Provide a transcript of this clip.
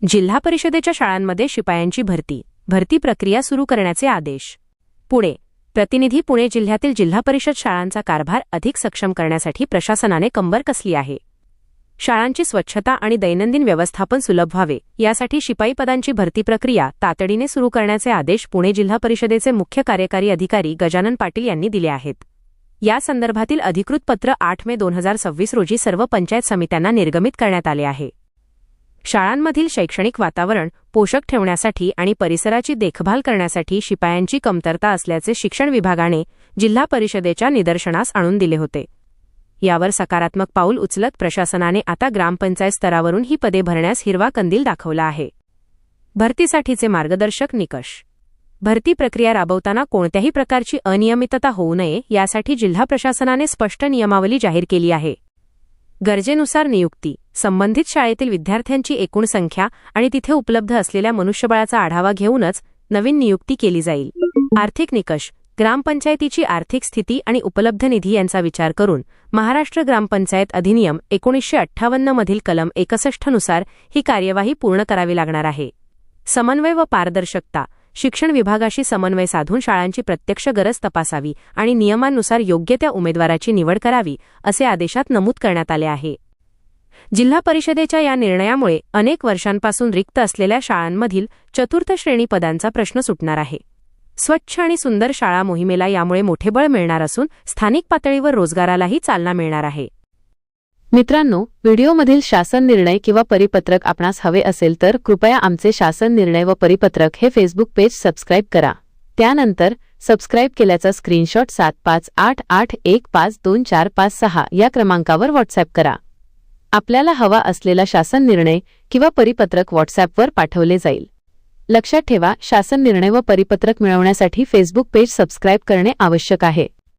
जिल्हा परिषदेच्या शाळांमध्ये शिपायांची भरती प्रक्रिया सुरू करण्याचे आदेश. पुणे. प्रतिनिधी. पुणे जिल्ह्यातील जिल्हा परिषद शाळांचा कारभार अधिक सक्षम करण्यासाठी प्रशासनाने कंबर कसली आहे. शाळांची स्वच्छता आणि दैनंदिन व्यवस्थापन सुलभ व्हावे यासाठी शिपाई पदांची भरती प्रक्रिया तातडीने सुरू करण्याचे आदेश पुणे जिल्हा परिषदेचे मुख्य कार्यकारी अधिकारी गजानन पाटील यांनी दिले आहेत. या संदर्भातील अधिकृत पत्र 8 मे 2026 रोजी सर्व पंचायत समित्यांना निर्गमित करण्यात आले आहे. शाळांमधील शैक्षणिक वातावरण पोषक ठेवण्यासाठी आणि परिसराची देखभाल करण्यासाठी शिपायांची कमतरता असल्याचे शिक्षण विभागाने जिल्हा परिषदेच्या निदर्शनास आणून दिले होते. यावर सकारात्मक पाऊल उचलत प्रशासनाने आता ग्रामपंचायत स्तरावरून ही पदे भरण्यास हिरवा कंदील दाखवला आहे. भरतीसाठीचे मार्गदर्शक निकष. भरती प्रक्रिया राबवताना कोणत्याही प्रकारची अनियमितता होऊ नये यासाठी जिल्हा प्रशासनाने स्पष्ट नियमावली जाहीर केली आहे. गरजेनुसार नियुक्ती. संबंधित शाळेतील विद्यार्थ्यांची एकूण संख्या आणि तिथे उपलब्ध असलेल्या मनुष्यबळाचा आढावा घेऊनच नवीन नियुक्ती केली जाईल. आर्थिक निकष. ग्रामपंचायतीची आर्थिक स्थिती आणि उपलब्ध निधी यांचा विचार करून महाराष्ट्र ग्रामपंचायत अधिनियम 1958 मधील कलम 61 नुसार ही कार्यवाही पूर्ण करावी लागणार आहे. समन्वय व पारदर्शकता. शिक्षण विभागाशी समन्वय साधून शाळांची प्रत्यक्ष गरज तपासावी आणि नियमांनुसार योग्य त्या उमेदवाराची निवड करावी असे आदेशात नमूद करण्यात आले आहे. जिल्हा परिषदेच्या या निर्णयामुळे अनेक वर्षांपासून रिक्त असलेल्या शाळांमधील चतुर्थ श्रेणी पदांचा प्रश्न सुटणार आहे. स्वच्छ आणि सुंदर शाळा मोहिमेला यामुळे मोठे बळ मिळणार असून स्थानिक पातळीवर रोजगारालाही चालना मिळणार आहे. मित्रांनो, व्हिडिओमधील शासन निर्णय किंवा परिपत्रक आपणास हवे असेल तर कृपया आमचे शासन निर्णय व परिपत्रक हे फेसबुक पेज सबस्क्राईब करा. त्यानंतर सबस्क्राईब केल्याचा स्क्रीनशॉट 7588152456 या क्रमांकावर व्हॉट्सअप करा. आपल्याला हवा असलेला शासन निर्णय किंवा परिपत्रक व्हॉट्सअपवर पाठवले जाईल. लक्षात ठेवा, शासन निर्णय व परिपत्रक मिळवण्यासाठी फेसबुक पेज सबस्क्राईब करणे आवश्यक आहे.